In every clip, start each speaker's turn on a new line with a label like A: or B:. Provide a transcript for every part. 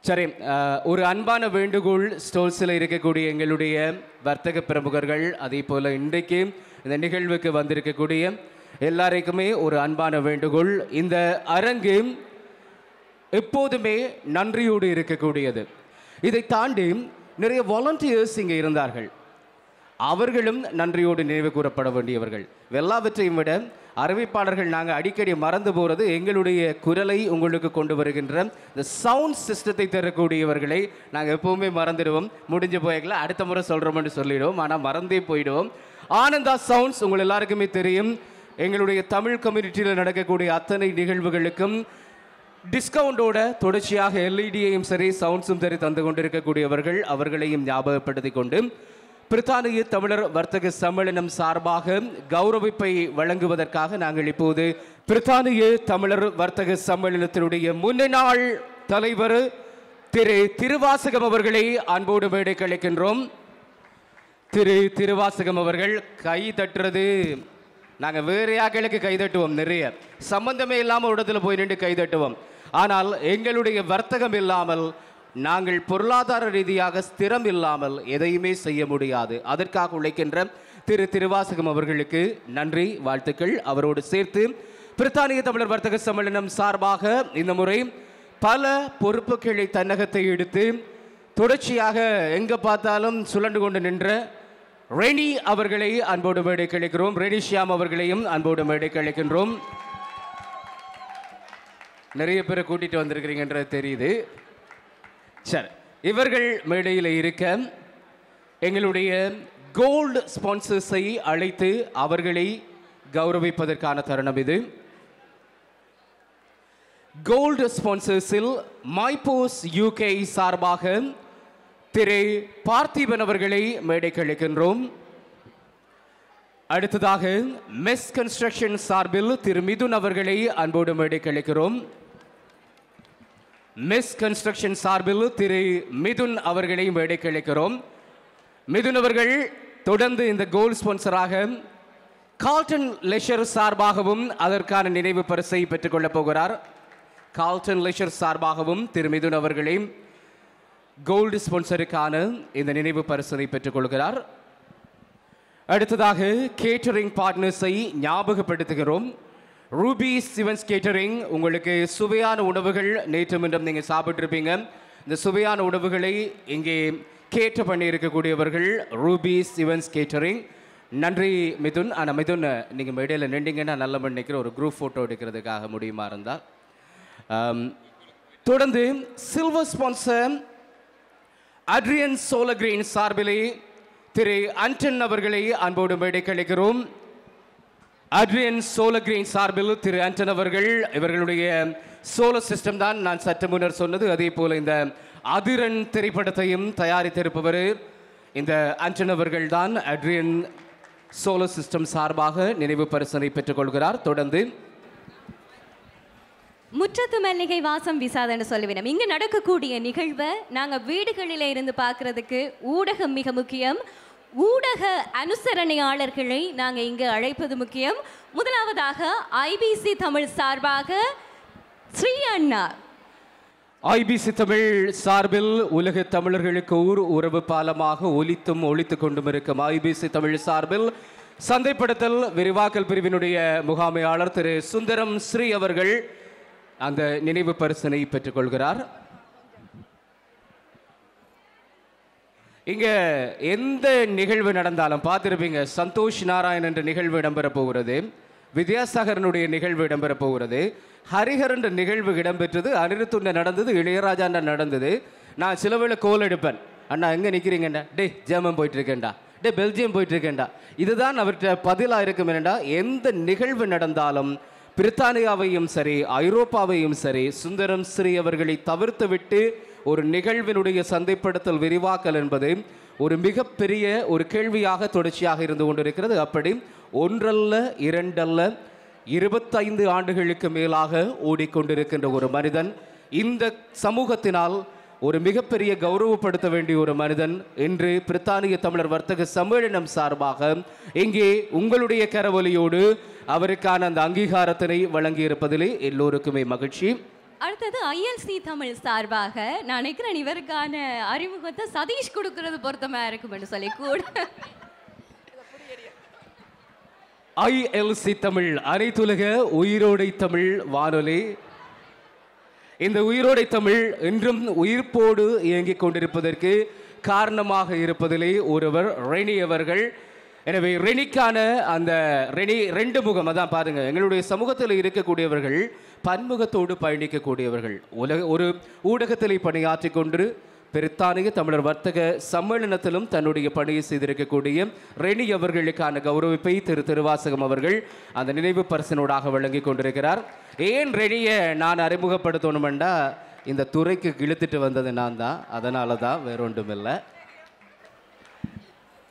A: சரி, ஒரு அன்பான வேண்டுகோள். ஸ்டோல்ஸில் இருக்கக்கூடிய எங்களுடைய வர்த்தக பிரமுகர்கள், அதே போல் இன்றைக்கு இந்த நிகழ்வுக்கு வந்திருக்கக்கூடிய எல்லாருக்குமே ஒரு அன்பான வேண்டுகோள். இந்த அரங்கு எப்போதுமே நன்றியோடு இருக்கக்கூடியது. இதை தாண்டி நிறைய வாலண்டியர்ஸ் இங்கே இருந்தார்கள். அவர்களும் நன்றியோடு நினைவு கூறப்பட வேண்டியவர்கள். எல்லாவற்றையும் விட அறிவிப்பாளர்கள் நாங்கள் அடிக்கடி மறந்து போகிறது, எங்களுடைய குரலை உங்களுக்கு கொண்டு வருகின்ற இந்த சவுண்ட் சிஸ்டத்தை தரக்கூடியவர்களை நாங்கள் எப்போவுமே மறந்துடுவோம். முடிஞ்ச போய்களை அடுத்த முறை சொல்கிறோம்னு சொல்லிடுவோம், ஆனால் மறந்தே போயிடுவோம். ஆனந்தா சவுண்ட்ஸ் உங்கள் எல்லாருக்குமே தெரியும். எங்களுடைய தமிழ் கம்யூனிட்டியில் நடக்கக்கூடிய அத்தனை நிகழ்வுகளுக்கும் டிஸ்கவுண்டோட தொடர்ச்சியாக எல்இடியையும் சரி சவுண்ட்ஸும் சரி தந்து கொண்டிருக்கக்கூடியவர்கள். அவர்களையும் ஞாபகப்படுத்தி கொண்டு பிரித்தானிய தமிழர் வர்த்தக சம்மேளனம் சார்பாக கௌரவிப்பை வழங்குவதற்காக நாங்கள் இப்போது பிரித்தானிய தமிழர் வர்த்தக சம்மேளனத்தினுடைய முன்னாள் தலைவர் திரு திருவாசகம் அவர்களை அன்போடு மேடைக்கு அழைக்கின்றோம். திரு திருவாசகம் அவர்கள் கை தட்டுறது நாங்கள் வேறு யாக்களுக்கு கை தட்டுவோம், நிறைய சம்பந்தமே இல்லாமல் ஒரு இடத்துல போய் நின்று கை தட்டுவோம். ஆனால் எங்களுடைய வர்த்தகம் இல்லாமல், நாங்கள் பொருளாதார ரீதியாக ஸ்திரம் இல்லாமல் எதையுமே செய்ய முடியாது. அதற்காக உழைக்கின்ற திரு திருவாசகம் அவர்களுக்கு நன்றி, வாழ்த்துக்கள். அவரோடு சேர்த்து பிரித்தானிய தமிழர் வர்த்தக சம்மேளனம் சார்பாக இந்த முறை பல பொறுப்புகளை தன்னகத்தை எடுத்து தொடர்ச்சியாக எங்கே பார்த்தாலும் சுழண்டு கொண்டு நின்ற ரெனி அவர்களை அன்போடு மேடைக்கு அழைக்கிறோம். ரெனி ஷியாம் அவர்களையும் அன்போடு மேடைக்கு அழைக்கின்றோம். நிறைய பேரை கூட்டிட்டு வந்திருக்கிறீங்கன்றது தெரியுது. சரி, இவர்கள் மேடையில் இருக்க எங்களுடைய கோல்டு ஸ்பான்சர்ஸை அழைத்து அவர்களை கௌரவிப்பதற்கான தருணம் இது. கோல்டு ஸ்பான்சர்ஸில் மைபோஸ் யூகே சார்பாக திரு பார்த்திபன் அவர்களை மேடைக்கு அழைக்கின்றோம். அடுத்ததாக மெஸ் கன்ஸ்ட்ரக்ஷன் சார்பில் திரு மிதுன் அவர்களை அன்போடு மேடைக்கு அழைக்கிறோம். மெஸ் கன்ஸ்ட்ரக்ஷன் சார்பில் திரு மிதுன் அவர்களை மேடைக்கு அழைக்கிறோம். மிதுன் அவர்கள் தொடர்ந்து இந்த கோல்ட் ஸ்பான்சராக கால்டன் லெஷர் சார்பாகவும் அதற்கான நினைவு பரிசை பெற்றுக்கொள்ளப் போகிறார். கால்டன் லெஷர் சார்பாகவும் திரு மிதுன் அவர்களை கோல்டு ஸ்பான்சருக்கான இந்த நினைவு பரிசனை பெற்றுக்கொள்கிறார். அடுத்ததாக கேட்டரிங் பார்ட்னர்ஸை ஞாபகப்படுத்துகிறோம். ரூபி சிவன்ஸ் கேட்டரிங் உங்களுக்கு சுவையான உணவுகள் நேற்று மீண்டும் நீங்கள் சாப்பிட்ருப்பீங்க. இந்த சுவையான உணவுகளை இங்கே கேட்டு பண்ணி இருக்கக்கூடியவர்கள் ரூபி சிவன்ஸ் கேட்டரிங். நன்றி மிதுன். ஆனால் மிதுன், நீங்கள் மேடையில் நின்றீங்கன்னா நல்ல நினைக்கிற ஒரு குரூப் ஃபோட்டோ எடுக்கிறதுக்காக முடியுமா இருந்தால். தொடர்ந்து சில்வர் ஸ்பான்சர் அட்ரியன் சோலகிரீன் சார்பிலே திரு அண்டன் அவர்களை அன்போடு மேடைக்கு அழைக்கிறோம். அட்ரியன் சோலகிரீன் சார்பில் திரு அண்டன் அவர்கள், இவர்களுடைய சோலர் சிஸ்டம் தான் நான் சற்று முன்னர் சொன்னது. அதே போல் இந்த அதிரன் திரைப்படத்தையும் தயாரித்திருப்பவர் இந்த அண்டன் அவர்கள் தான். அட்ரியன் சோலர் சிஸ்டம் சார்பாக நினைவு பரிசனை பெற்றுக்கொள்கிறார். தொடர்ந்து
B: முற்றத்து மல்லிகை வாசம் விசாதன்னு சொல்லுவேன். இங்கே நடக்கக்கூடிய நிகழ்வை நாங்கள் வீடுகளில் இருந்து பார்க்கறதுக்கு ஊடகம் மிக முக்கியம். ஊடக அனுசரணையாளர்களை நாங்கள் இங்கு அழைப்பது முக்கியம். முதலாவதாக ஐபிசி தமிழ் சார்பாக ஸ்ரீ அண்ணா.
A: ஐபிசி தமிழ் சார்பில் உலக தமிழர்களுக்கு உறவு பாலமாக ஒலித்து கொண்டும் இருக்கும் ஐபிசி தமிழ் சார்பில் சந்தைப்படுத்தல் விரிவாக்கல் பிரிவினுடைய முகாமையாளர் திரு சுந்தரம் ஸ்ரீ அவர்கள் அந்த நினைவு பரிசனை பெற்றுக்கொள்கிறார். இங்க எந்த நிகழ்வு நடந்தாலும் பார்த்திருப்பீங்க, சந்தோஷ் நாராயண் என்ற நிகழ்வு இடம்பெறப் போகிறது, வித்யாசாகரனுடைய நிகழ்வு இடம்பெறப் போகிறது, ஹரிஹர் என்ற நிகழ்வு இடம்பெற்றது, அனிருத்துண்ட நடந்தது, இளையராஜா நடந்தது. நான் சில வேளை கோல் எடுப்பேன், அண்ணா எங்கே நிற்கிறீங்கண்டா, டே ஜெர்மன் போயிட்டு இருக்கேன்டா, டே பெல்ஜியம் போயிட்டு இருக்கேன்டா. இதுதான் அவர்கிட்ட பதிலாக இருக்கும். என்னடா, எந்த நிகழ்வு நடந்தாலும் பிரித்தானியாவையும் சரி ஐரோப்பாவையும் சரி சுந்தரம் ஸ்ரீ அவர்களை தவிர்த்து விட்டு ஒரு நிகழ்வினுடைய சந்தைப்படுத்தல் விரிவாக்கல் என்பது ஒரு மிகப்பெரிய ஒரு கேள்வியாக தொடர்ச்சியாக இருந்து கொண்டிருக்கிறது. அப்படி ஒன்றல்ல இரண்டல்ல 25 ஆண்டுகளுக்கு மேலாக ஓடிக்கொண்டிருக்கின்ற ஒரு மனிதன், இந்த சமூகத்தினால் ஒரு மிகப்பெரிய கௌரவப்படுத்த வேண்டிய ஒரு மனிதன் இன்று பிரித்தானிய தமிழர் வர்த்தக சம்மேளனம் சார்பாக இங்கே உங்களுடைய கரவொலியோடு அவருக்கான அந்த அங்கீகாரத்தினை வழங்கி இருப்பதிலே எல்லோருக்குமே மகிழ்ச்சி.
B: அடுத்தது ஐஎல்சி தமிழ் சார்பாக நான் நினைக்கிறேன் இவருக்கான அறிமுகத்தை சதீஷ் கொடுக்கறது பொருத்தமா இருக்கும்னு சொல்லி கூட
A: ஐஎல்சி தமிழ் அனைத்துலக உயிரோடை தமிழ் வானொலி. இந்த உயிரோடை தமிழ் இன்றும் உயிர்ப்போடு இயங்கிக் கொண்டிருப்பதற்கு காரணமாக இருப்பதிலே ஒருவர் ரெனி அவர்கள். எனவே ரெனிக்கான அந்த ரெனி ரெண்டு முகம் அதான் பாருங்க, எங்களுடைய சமூகத்தில் இருக்கக்கூடியவர்கள் பன்முகத்தோடு பயணிக்கக்கூடியவர்கள். ஒரு ஊடகத்தில் பணியாற்றி கொண்டு பிரித்தானிய தமிழர் வர்த்தக சம்மேளனத்திலும் தன்னுடைய பணியை செய்திருக்கக்கூடிய ரெனி அவர்களுக்கான கௌரவிப்பை திருவாசகம் அவர்கள் அந்த நினைவு பரிசினோடாக வழங்கி கொண்டிருக்கிறார். ஏன் ரெனியை நான் அறிமுகப்படுத்தணுமெண்டா இந்த துறைக்கு இழுத்துட்டு வந்தது நான் தான், அதனால தான், வேற ஒன்றும் இல்லை.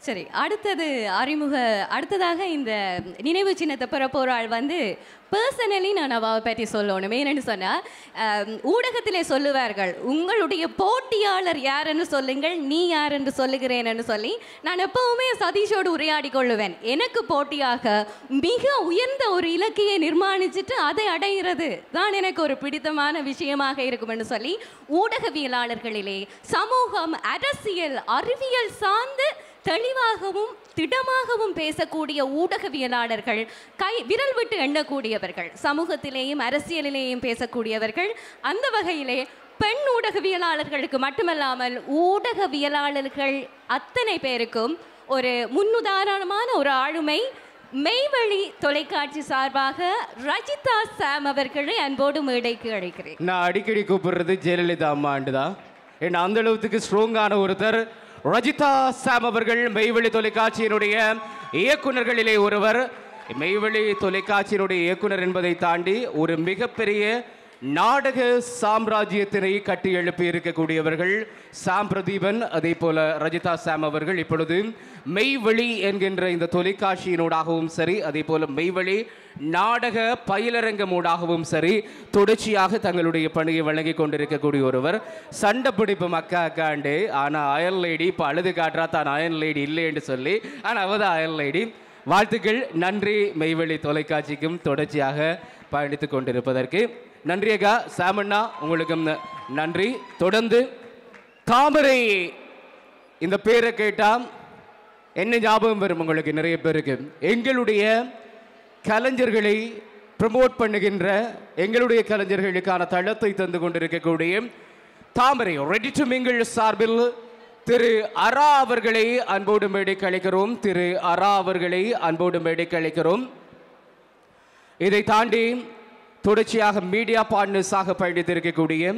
B: சரி, அடுத்ததாக இந்த நினைவு சின்னத்தை பெற போறாள் வந்து பர்சனலி நான் அவாவை பற்றி சொல்லணும். ஏன்னு சொன்னால் ஊடகத்திலே சொல்லுவார்கள், உங்களுடைய போட்டியாளர் யாருன்னு சொல்லுங்கள், நீ யார் என்று சொல்லுகிறேன்னு சொல்லி நான் எப்பவுமே சதீஷோடு உரையாடி கொள்ளுவேன். எனக்கு போட்டியாக மிக உயர்ந்த ஒரு இலக்கையை நிர்மாணிச்சுட்டு அதை அடைகிறது தான் எனக்கு ஒரு பிடித்தமான விஷயமாக இருக்கும்னு சொல்லி ஊடகவியலாளர்களிலே சமூகம், அரசியல், அறிவியல் சார்ந்து தெளிவாகவும் திடமாகவும் பேசக்கூடிய ஊடகவியலாளர்கள், விரல் விட்டு எண்ணக்கூடியவர்கள், சமூகத்திலேயும் அரசியலிலேயும் பேசக்கூடியவர்கள். அந்த வகையிலே பெண் ஊடகவியலாளர்களுக்கு மட்டுமல்லாமல் ஊடகவியலாளர்கள் அத்தனை பேருக்கும் ஒரு முன்னுதாரணமான ஒரு ஆளுமை மெய்வழி தொலைக்காட்சி சார்பாக ரஜிதா சாம் அவர்களை அன்போடு மேடைக்கு அழைக்கிறேன்.
A: நான் அடிக்கடி கூப்பிடுறது ஜெயலலிதா அம்மாண்டு தான். ஏன்னா அந்த அளவுக்கு ஸ்ட்ராங்கான ஒருத்தர் ரஜிதா சாம் அவர்கள். மெய்வழி தொலைக்காட்சியினுடைய இயக்குநர்களிலே ஒருவர். மெய்வழி தொலைக்காட்சியினுடைய இயக்குனர் என்பதை தாண்டி ஒரு மிகப்பெரிய நாடக சாம்ராஜ்யத்தினை கட்டி எழுப்பி இருக்கக்கூடியவர்கள் சாம் பிரதீபன். அதே போல ரஜிதா சாம் அவர்கள் இப்பொழுது மெய்வழி என்கின்ற இந்த தொலைக்காட்சியினூடாகவும் சரி, அதே போல மெய்வழி நாடக பயிலரங்கமூடாகவும் சரி தொடர்ச்சியாக தங்களுடைய பணியை வழங்கி கொண்டிருக்கக்கூடிய ஒருவர். சண்டை பிடிப்பு அக்காண்டு, ஆனால் அயல் லேடி இப்போ அழுது காட்டுறா தான் அயல் லேடி இல்லைன்னு சொல்லி, ஆனால் அவதான் அயல் லேடி. வாழ்த்துக்கள், நன்றி மெய்வழி தொலைக்காட்சிக்கும் தொடர்ச்சியாக பயணித்து கொண்டிருப்பதற்கு. நன்றி அக்கா. சாமண்ணா உங்களுக்கும் நன்றி. தொடர்ந்து தாமரை இந்த பேரை கேட்டால் என்ன ஞாபகம் வரும் உங்களுக்கு? நிறைய பேருக்கு எங்களுடைய கலைஞர்களை ப்ரமோட் பண்ணுகின்ற, எங்களுடைய கலைஞர்களுக்கான தளத்தை தந்து கொண்டிருக்கக்கூடிய தாமரை ரெடி டு மிங்கிள் சார்பில் திரு அரா அவர்களை அன்போடு மேடைக்கு அழைக்கிறோம். திரு அரா அவர்களை அன்போடு மேடைக்கு அழைக்கிறோம். இதை தாண்டி தொடர்ச்சியாக மீடியா பார்ட்னர்ஸாக பயணித்திருக்கக்கூடிய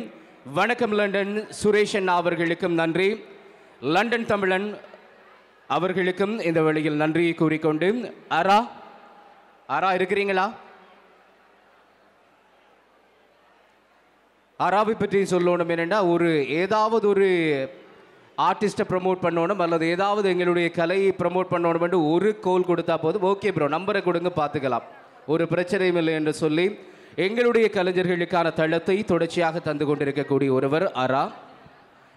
A: வணக்கம் லண்டன் சுரேஷன் அவர்களுக்கும் நன்றி. லண்டன் தமிழன் அவர்களுக்கும் இந்த வழியில் நன்றியை கூறிக்கொண்டு, அரா இருக்கிறீங்களா? அராவை பற்றி சொல்லணும் என்னென்னா, ஏதாவது ஒரு ஆர்டிஸ்ட்டை ப்ரமோட் பண்ணணும் அல்லது ஏதாவது எங்களுடைய கலையை ப்ரமோட் பண்ணணும் என்று ஒரு கோல் கொடுத்தா போதும். ஓகே ப்ரோ, நம்பரை கொடுங்க பார்த்துக்கலாம், ஒரு பிரச்சனையும் இல்லை என்று சொல்லி எங்களுடைய கலைஞர்களுக்கான தளத்தை தொடர்ச்சியாக தந்து கொண்டிருக்கக்கூடிய ஒருவர் அரா.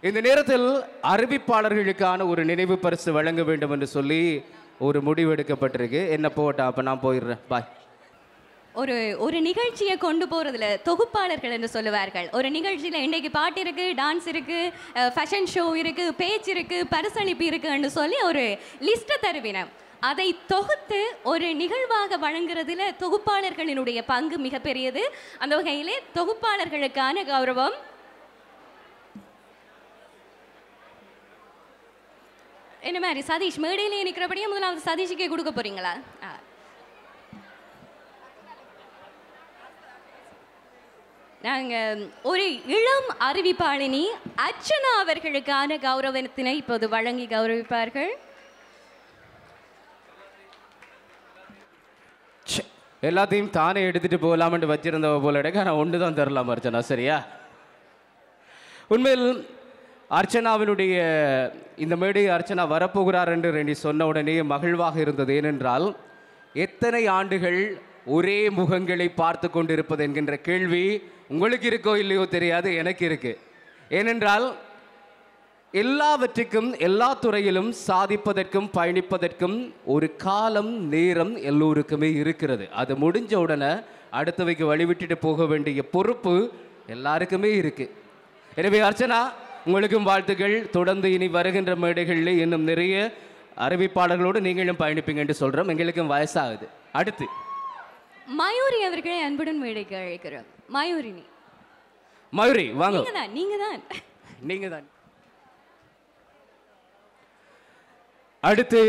A: இந்த நேரத்தில் அறிவிப்பாளர்களுக்கான ஒரு நினைவு பரிசு வழங்க வேண்டும் என்று சொல்லி ஒரு முடிவு எடுக்கப்பட்டிருக்கு. என்ன போட்டா, அப்போ நான் போயிடுறேன், பாய்.
B: ஒரு நிகழ்ச்சியை கொண்டு போகிறதுல தொகுப்பாளர்கள் என்று சொல்லுவார்கள். ஒரு நிகழ்ச்சியில் இன்றைக்கு பாட்டு இருக்குது, டான்ஸ் இருக்குது, ஃபேஷன் ஷோ இருக்குது, பேச்சு இருக்குது, பரிசளிப்பு இருக்குன்னு சொல்லி ஒரு லிஸ்ட்டை தருவினோம். அதை தொகுத்து ஒரு நிகழ்வாக வழங்குறதுல தொகுப்பாளர்களினுடைய பங்கு மிகப்பெரியது. அந்த வகையிலே தொகுப்பாளர்களுக்கான கௌரவம் என்ன மாதிரி சதீஷ் மேடையிலே நிற்கிறபடியே முதலாவது சதீஷுக்கே கொடுக்க போறீங்களா? நாங்கள் ஒரு இளம் அறிவிப்பாளினி அர்ச்சனா அவர்களுக்கான கௌரவத்தினை இப்போது வழங்கி கௌரவிப்பார்கள்.
A: எல்லாத்தையும் தானே எடுத்துட்டு போகலாம்னு வச்சிருந்தவ போல எடுக்க, ஆனால் ஒன்று தான் தரலாம் அர்ச்சனா, சரியா? உண்மையில் அர்ச்சனாவினுடைய இந்த மேடை அர்ச்சனா வரப்போகிறார் என்று சொன்ன உடனே மகிழ்வாக இருந்தது. ஏனென்றால் எத்தனை ஆண்டுகள் ஒரே முகங்களை பார்த்து கொண்டிருப்பது என்கின்ற கேள்வி உங்களுக்கு இருக்கோ இல்லையோ தெரியாது, எனக்கு இருக்கு. ஏனென்றால் எல்லாவற்றுக்கும் எல்லா துறையிலும் சாதிப்பதற்கும் பயணிப்பதற்கும் ஒரு காலம் நேரம் எல்லோருக்குமே இருக்கிறது. அது முடிஞ்ச உடனே அடுத்தவைக்கு வழிவிட்டுட்டு போக வேண்டிய பொறுப்பு எல்லாருக்குமே இருக்கு. எனவே அர்ச்சனா, உங்களுக்கும் வாழ்த்துக்கள். தொடர்ந்து இனி வருகின்ற மேடைகளில் இன்னும் நிறைய அறிவிப்பாளர்களோடு நீங்களும் பயணிப்பீங்க என்று சொல்றோம். எங்களுக்கும் வயசாகுது. அடுத்து
B: மயூரி அவர்களை அன்புடன் மேடைக்கு அழைக்கிறோம். மயூரினி,
A: மயூரி வாங்க.
B: நீங்க தான்.
A: அடுத்து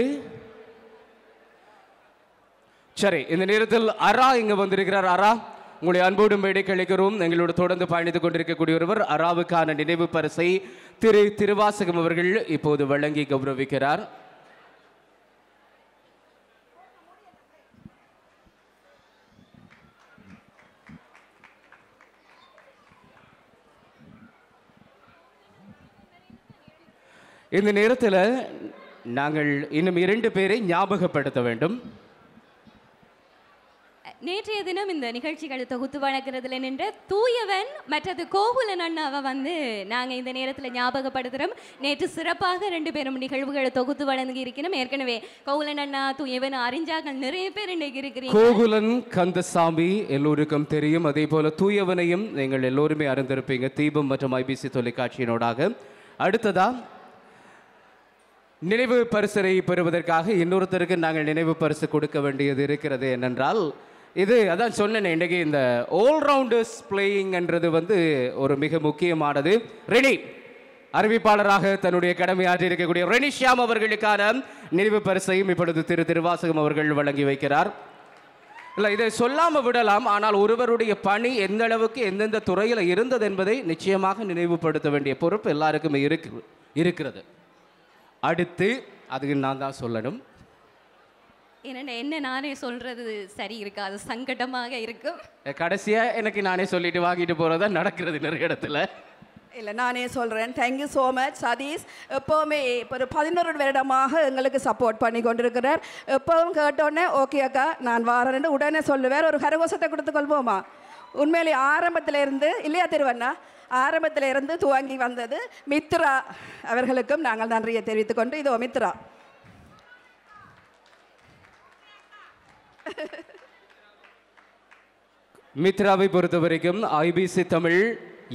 A: சரி, இந்த நேரத்தில் அரா இங்க வந்திருக்கிறார். அரா, உங்களுடைய அன்போடு மேடைக்கு அழைக்கிறோம். எங்களோடு தொடர்ந்து பயணித்துக் கொண்டிருக்கக்கூடிய ஒருவர். அராவுக்கான நினைவு பரிசை திருவாசகம் அவர்கள் இப்போது வழங்கி கௌரவிக்கிறார். இந்த நேரத்தில் நாங்கள் இன்னும் 2 பேரை ஞாபகப்படுத்த வேண்டும்.
B: நேற்றைய தினம் இந்த நிகழ்ச்சிகளை தொகுத்து வழங்குறதுல நின்ற தூயவன் மற்றது கோகுலன் அண்ணாவை நாங்கள் இந்த நேரத்தில் ஞாபகப்படுத்துகிறோம். நேற்று சிறப்பாக 2 பேரும் நிகழ்வுகளை தொகுத்து வழங்கி இருக்கிறோம். ஏற்கனவே கோகுலன் அண்ணா, தூயவன் அறிஞ்சாக்கள் நிறைய பேர் இன்னைக்கு இருக்கிறீங்க.
A: கோகுலன் கந்தசாமி எல்லோருக்கும் தெரியும். அதே போல தூயவனையும் நீங்கள் எல்லோருமே அறிந்திருப்பீங்க, தீபம் மற்றும் ஐபிசி தொலைக்காட்சியினோடாக. அடுத்ததா நினைவு பரிசரை பெறுவதற்காக இன்னொருத்தருக்கு நாங்கள் நினைவு பரிசு கொடுக்க வேண்டியது இருக்கிறது. என்னென்றால் இது அதான் சொன்னேன், இன்றைக்கு இந்த ஆல்ரவுண்டர்ஸ் பிளேயிங்ன்றது ஒரு மிக முக்கியமானது. ரெனி அறிவிப்பாளராக தன்னுடைய கடமையாற்றி இருக்கக்கூடிய ரெனி ஷியாம் அவர்களுக்கான நினைவு பரிசையும் இப்பொழுது திருவாசகம் அவர்கள் வழங்கி வைக்கிறார். இல்லை, இதை சொல்லாமல் விடலாம், ஆனால் ஒருவருடைய பணி எந்த அளவுக்கு எந்தெந்த துறையில் இருந்தது என்பதை நிச்சயமாக நினைவுபடுத்த வேண்டிய பொறுப்பு எல்லாருக்குமே இருக்கிறது. அடுத்து அதுக்கு நான் தான் சொல்லணும்.
B: என்ன நானே சொல்றது சரி இருக்காது, சங்கடமாக இருக்கும்.
A: கடைசியாக எனக்கு நானே சொல்லிட்டு வாங்கிட்டு போகிறதா நடக்கிறது நிறைய இடத்துல.
C: இல்லை, நானே சொல்கிறேன். Thank you so much Sathish. எப்போவுமே ஒரு 11 வருடமாக எங்களுக்கு சப்போர்ட் பண்ணி கொண்டிருக்கிறார். எப்போவும் கேட்டோடனே ஓகே அக்கா நான் வாரேன்னு உடனே சொல்லுவார். ஒரு கரகோஷத்தை கொடுத்துக்கொள்வோமா? உண்மையிலே ஆரம்பத்தில் இருந்து இல்லையா திருவண்ணா, ஆரம்பத்தில் இருந்து துவங்கி வந்தது மித்ரா அவர்களுக்கும் நாங்கள் நன்றியை தெரிவித்துக் கொண்டு இதோ மித்ரா.
A: மித்ராவை பொறுத்த வரைக்கும் ஐபிசி தமிழ்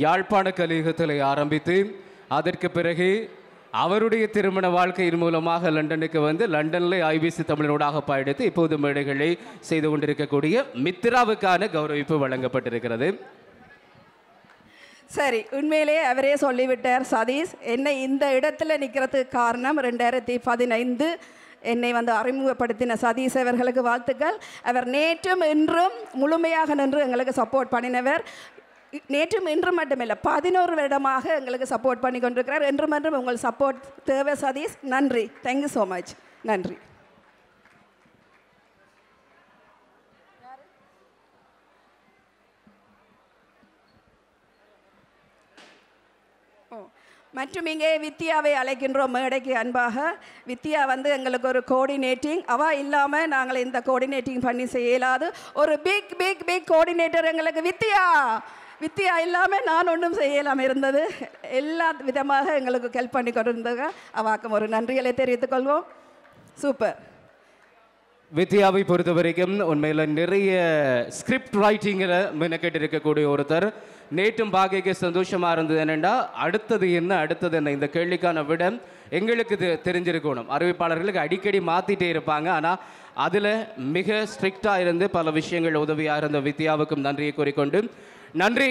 A: யாழ்ப்பாண கலையகத்தில் ஆரம்பித்து அதற்கு பிறகு அவருடைய திருமண வாழ்க்கையின் மூலமாக லண்டனுக்கு லண்டனில் ஐபிசி தமிழனோடாக பயணித்து இப்போது மேடைகளை செய்து கொண்டிருக்கக்கூடிய மித்ராவுக்கான கௌரவிப்பு வழங்கப்பட்டிருக்கிறது.
C: சரி, உண்மையிலேயே அவரே சொல்லிவிட்டார் சதீஷ். என்னை இந்த இடத்துல நிற்கிறதுக்கு காரணம் 2015 என்னை அறிமுகப்படுத்தின சதீஷ் அவர்களுக்கு வாழ்த்துக்கள். அவர் நேற்றும் இன்றும் முழுமையாக நின்று எங்களுக்கு சப்போர்ட் பண்ணினவர். நேற்றும் இன்றும் மட்டுமில்லை, 11 வருடமாக எங்களுக்கு சப்போர்ட் பண்ணி கொண்டிருக்கிறார். என்றும் என்றும் உங்கள் சப்போர்ட் தேவை சதீஷ். நன்றி, தேங்க்யூ ஸோ மச். நன்றி. மற்றும் இங்கே வித்யாவை அழைக்கின்றோம் மேடைக்கு அன்பாக. வித்யா எங்களுக்கு ஒரு கோஆர்டினேட்டிங், அவள் இல்லாமல் நாங்கள் இந்த கோஆர்டினேட்டிங் பண்ணி செய்யலாது. ஒரு பிக் பிக் பிக் கோஆர்டினேட்டர் எங்களுக்கு வித்யா இல்லாமல் நான் ஒன்றும் செய்யலாமல் இருந்தது. எல்லா விதமாக எங்களுக்கு ஹெல்ப் பண்ணி கொண்டிருந்தது. அவாக்கும் ஒரு நன்றிகளை தெரிவித்துக் கொள்வோம். சூப்பர்.
A: வித்யாவை பொறுத்த வரைக்கும் உண்மையில் நிறைய ஸ்கிரிப்ட் ரைட்டிங்கில் மெனக்கெட்டு இருக்கக்கூடிய ஒருத்தர். நேற்றும் பாக்கைக்கு சந்தோஷமாக இருந்தது என்னென்னா அடுத்தது என்ன இந்த கேள்விக்கான விட எங்களுக்கு தெரிஞ்சிருக்கணும். அறிவிப்பாளர்களுக்கு அடிக்கடி மாற்றிட்டே இருப்பாங்க, ஆனால் அதில் மிக ஸ்ட்ரிக்டாக இருந்து பல விஷயங்கள் உதவியாக இருந்த வித்யாவுக்கும் நன்றியை கூறிக்கொண்டு நன்றி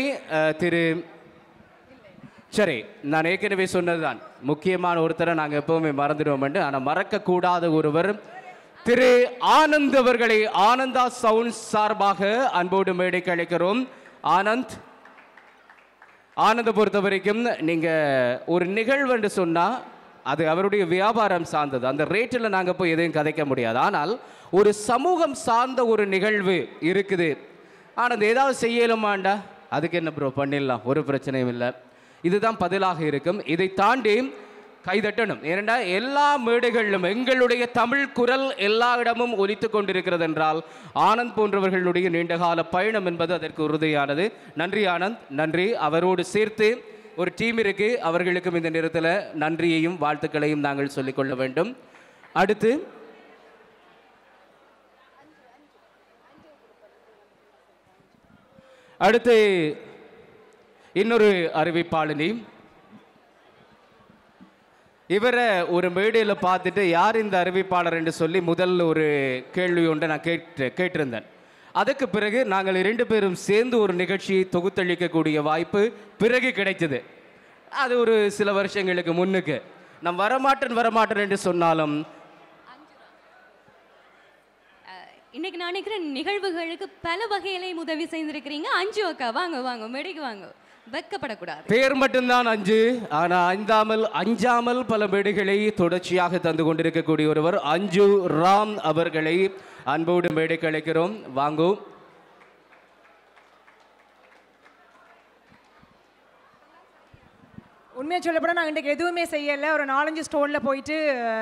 A: சரி, நான் ஏற்கனவே சொன்னதுதான் முக்கியமான ஒருத்தரை நாங்கள் எப்போவுமே மறந்துடுவோம். ஆனால் மறக்கக்கூடாத ஒருவர் ஆனந்த் அவர்களை ஆனந்தா சவுண்ட் சார்பாக அன்போடு மேடைக்கு அழைக்கிறோம். ஆனந்தை பொறுத்த வரைக்கும் நீங்கள் ஒரு நிகழ்வு என்று சொன்னால் அது அவருடைய வியாபாரம் சார்ந்தது. அந்த ரேட்டில் நாங்கள் போய் எதையும் கதைக்க முடியாது. ஆனால் ஒரு சமூகம் சார்ந்த ஒரு நிகழ்வு இருக்குது, ஆனந்த் ஏதாவது செய்யலுமாண்டா, அதுக்கு என்ன ப்ரோ பண்ணிடலாம், ஒரு பிரச்சனையும் இல்லை. இதுதான் பதிலாக இருக்கும். இதை தாண்டி கைதட்டணும். ஏனென்றா எல்லா மேடைகளிலும் எங்களுடைய தமிழ் குரல் எல்லா இடமும் ஒலித்து கொண்டிருக்கிறது என்றால் ஆனந்த் போன்றவர்களுடைய நீண்டகால பயணம் என்பது அதற்கு உறுதியானது. நன்றி ஆனந்த், நன்றி. அவரோடு சேர்த்து ஒரு டீம் இருக்கு, அவர்களுக்கும் இந்த நேரத்தில் நன்றியையும் வாழ்த்துக்களையும் நாங்கள் சொல்லிக்கொள்ள வேண்டும். அடுத்து இன்னொரு அறிவிப்பாளினி இவரை ஒரு மேடையில் பார்த்துட்டு யார் இந்த அறிவிப்பாளர் என்று சொல்லி முதல்ல ஒரு கேள்வி ஒன்றை நான் கேட்டிருந்தேன். அதுக்கு பிறகு நாங்கள் 2 பேரும் சேர்ந்து ஒரு நிகழ்ச்சியை தொகுத்தளிக்கக்கூடிய வாய்ப்பு பிறகு கிடைத்தது. அது ஒரு சில வருஷங்களுக்கு முன்னுக்கு. நான் வரமாட்டேன் என்று சொன்னாலும்
B: இன்னைக்கு நான் நினைக்கிற நிகழ்வுகளுக்கு பல வகையிலையும் உதவி செய்திருக்கிறீங்க. அஞ்சு அக்கா வாங்க வாங்க மேடைக்கு வாங்க, வெக்கப்படக்கூடாது.
A: பேர் மட்டும்தான் 5, ஆனால் அஞ்சாமல் பல மேடைகளை தொடர்ச்சியாக தந்து கொண்டிருக்கக்கூடிய ஒருவர் அஞ்சு ராம் அவர்களை அன்போடு மேடைக்கு அழைக்கிறோம். வாங்கோ.
D: உண்மையாக சொல்லப்பட நான் இன்றைக்கு எதுவுமே செய்யலை. ஒரு 4-5 ஸ்டோரில் போயிட்டு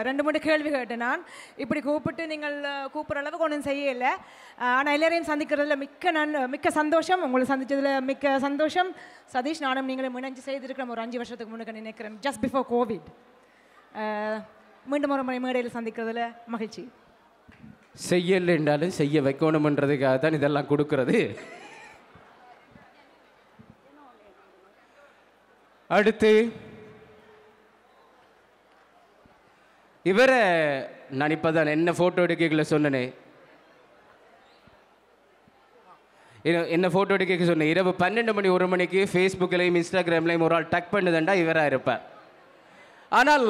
D: 2-3 கேள்வி கேட்டேன். நான் இப்படி கூப்பிட்டு நீங்கள் கூப்பிட்ற அளவுக்கு ஒன்றும் செய்யலை. ஆனால் எல்லாரையும் சந்திக்கிறதுல மிக்க சந்தோஷம். உங்களை சந்தித்ததில் மிக்க சந்தோஷம். சதீஷ், நானும் நீங்களும் இணைஞ்சு செய்திருக்கிறோம் ஒரு 5 வருஷத்துக்கு முன்னுக்கு நினைக்கிறேன், ஜஸ்ட் பிஃபோர் கோவிட். மீண்டும் ஒரு முறை மேடையில் சந்திக்கிறதுல மகிழ்ச்சி.
A: செய்யலை என்றாலும் செய்ய வைக்கணும்ன்றதுக்காக தான் இதெல்லாம் கொடுக்கறது. அடுத்து இவரை நான் இப்போதான் என்ன ஃபோட்டோ எடுக்கல சொன்னேனே, என்ன ஃபோட்டோ எடுக்க சொன்னேன். இரவு 12 மணி 1 மணிக்கு ஃபேஸ்புக்லேயும் இன்ஸ்டாகிராம்லேயும் ஒரு ஆள் டக் பண்ணுதண்டா இவராக இருப்பார். ஆனால்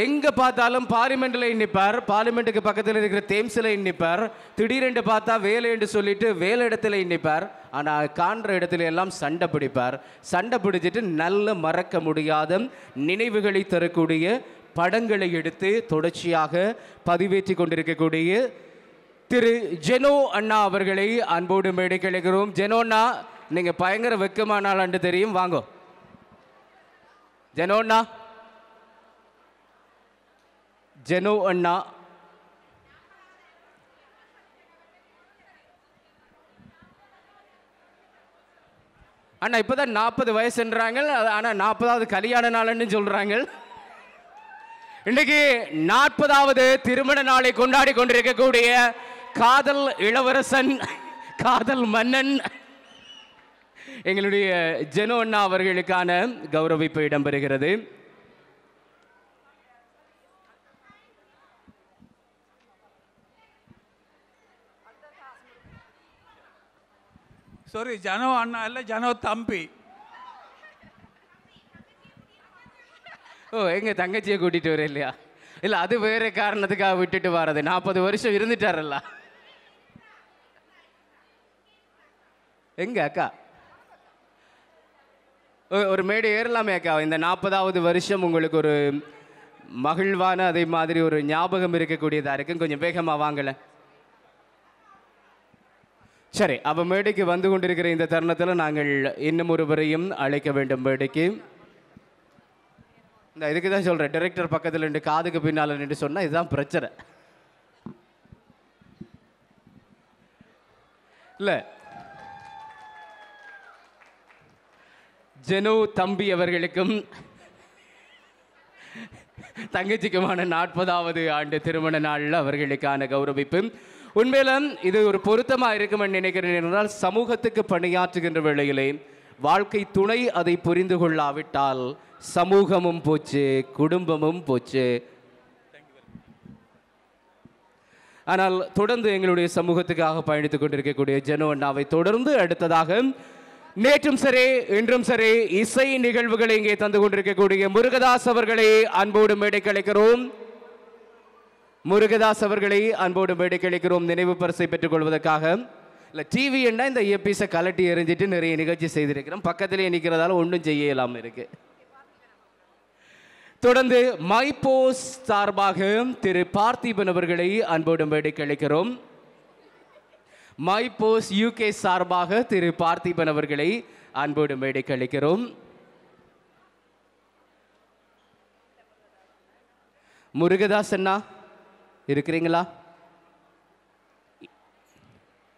A: எங்கே பார்த்தாலும் பார்லிமெண்ட்டில் நிற்பார், பார்லிமெண்ட்டுக்கு பக்கத்தில் இருக்கிற தேம்ஸில் நிற்பார். திடீரென்று பார்த்தா வேலை என்று சொல்லிட்டு வேலை இடத்துல நிற்பார். ஆனால் காண்ற இடத்துல எல்லாம் சண்டை பிடிப்பார். சண்டை பிடிச்சிட்டு நல்ல மறக்க முடியாத நினைவுகளை தரக்கூடிய படங்களை எடுத்து தொடர்ச்சியாக பதிவேற்றி கொண்டிருக்கக்கூடிய திரு ஜெனோ அண்ணா அவர்களை அன்போடு மேடைக்கு அழைக்கிறோம். ஜெனோ அண்ணா, நீங்கள் பயங்கர வெக்கமானாலன்று தெரியும், வாங்கோ. ஜெனோ அண்ணா, ஜெனோ அண்ணா அண்ணா இப்போதான் 40 வயசுன்றாங்க. ஆனால் 40வது கல்யாண நாள்னு சொல்றாங்க. இன்னைக்கு 40வது திருமண நாளை கொண்டாடி கொண்டிருக்கக்கூடிய காதல் இளவரசன், காதல் மன்னன் எங்களுடைய ஜெனோ அண்ணா அவர்களுக்கான கௌரவிப்பு இடம்பெறுகிறது.
E: சாரி, ஜனோ அண்ணா இல்லை, ஜனோ தம்பி.
A: ஓ, எங்க தங்கச்சியை கூட்டிட்டு வர இல்லையா? இல்லை, அது வேற காரணத்துக்காக விட்டுட்டு வர்றது. 40 வருஷம் இருந்துட்டாரல்ல. எங்க அக்கா ஒரு மேடை ஏறலாமே அக்கா? இந்த 40வது வருஷம் உங்களுக்கு ஒரு மகிழ்வான அதே மாதிரி ஒரு ஞாபகம் இருக்கக்கூடியதா இருக்கும். கொஞ்சம் வேகமா வாங்கல. சரி, அவ மேடைக்கு வந்து கொண்டிருக்கிற இந்த தருணத்தில் நாங்கள் இன்னும் ஒருவரையும் அழைக்க வேண்டும் மேடைக்கு. இந்த இதுக்கு தான் சொல்கிறேன், டைரக்டர் பக்கத்தில் நின்று காதுக்கு பின்னால் நின்று சொன்னால் இதுதான் பிரச்சனை. இல்லை, ஜெனோ தம்பி அவர்களுக்கும் தங்கச்சிக்குமான 40வது ஆண்டு திருமண நாளில் அவர்களுக்கான கௌரவிப்பு. உண்மையிலும் இது ஒரு பொருத்தமாக இருக்குமென்னு நினைக்கிறேன். என்றால் சமூகத்துக்கு பணியாற்றுகின்ற வேளையிலே வாழ்க்கை துணை அதை புரிந்து கொள்ளாவிட்டால் சமூகமும் போச்சு, குடும்பமும் போச்சு. ஆனால் தொடர்ந்து எங்களுடைய சமூகத்துக்காக பயணித்துக் கொண்டிருக்கக்கூடிய ஜெனோ அண்ணாவை தொடர்ந்து அடுத்ததாக நேற்றும் சரி இன்றும் சரி இசை நிகழ்வுகளை இங்கே தந்து கொண்டிருக்கக்கூடிய முருகதாஸ் அவர்களை அன்போடு மேடைக்கு அழைக்கிறோம். முருகதாஸ் அவர்களை அன்போடு மேடைக்கு அழைக்கிறோம். நினைவு பரிசை பெற்றுக் கொள்வதற்காக. இல்லை, டிவி என்ன இந்த இயர்பீஸை கலட்டி எறிஞ்சிட்டு நிறைய நிகழ்ச்சி செய்திருக்கிறோம். பக்கத்திலே நிற்கிறதால ஒன்றும் செய்யலாம் இருக்கு. தொடர்ந்து மைபோஸ் சார்பாக திரு பார்த்திபன் அவர்களை அன்போடு மேடைக்கு அழைக்கிறோம். மைபோஸ் UK சார்பாக திரு பார்த்திபன் அவர்களை அன்போடு மேடைக்கு அழைக்கிறோம். முருகதாஸ் அண்ணா இருக்கிறீங்களா?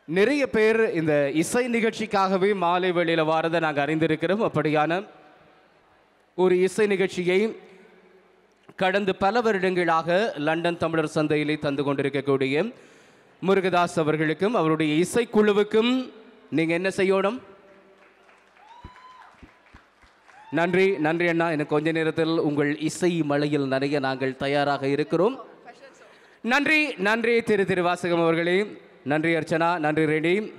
A: நிறைய பேர் இந்த இசை நிகழ்ச்சிக்காகவே மாலை வேளையில் வாரதை நாங்கள் அறிந்திருக்கிறோம். அப்படியான ஒரு இசை நிகழ்ச்சியை கடந்த பல வருடங்களாக லண்டன் தமிழர் சந்தையிலே தந்து கொண்டிருக்கக்கூடிய முருகதாஸ் அவர்களுக்கும் அவருடைய இசைக்குழுவுக்கும் நீங்கள் என்ன செய்யணும்? நன்றி நன்றி அண்ணா. எனக்கு கொஞ்ச நேரத்தில் உங்கள் இசை மலையில் நனைய நாங்கள் தயாராக இருக்கிறோம். நன்றி நன்றி திரு வாசகம் அவர்களே. நன்றி அர்ச்சனா, நன்றி ரெடி.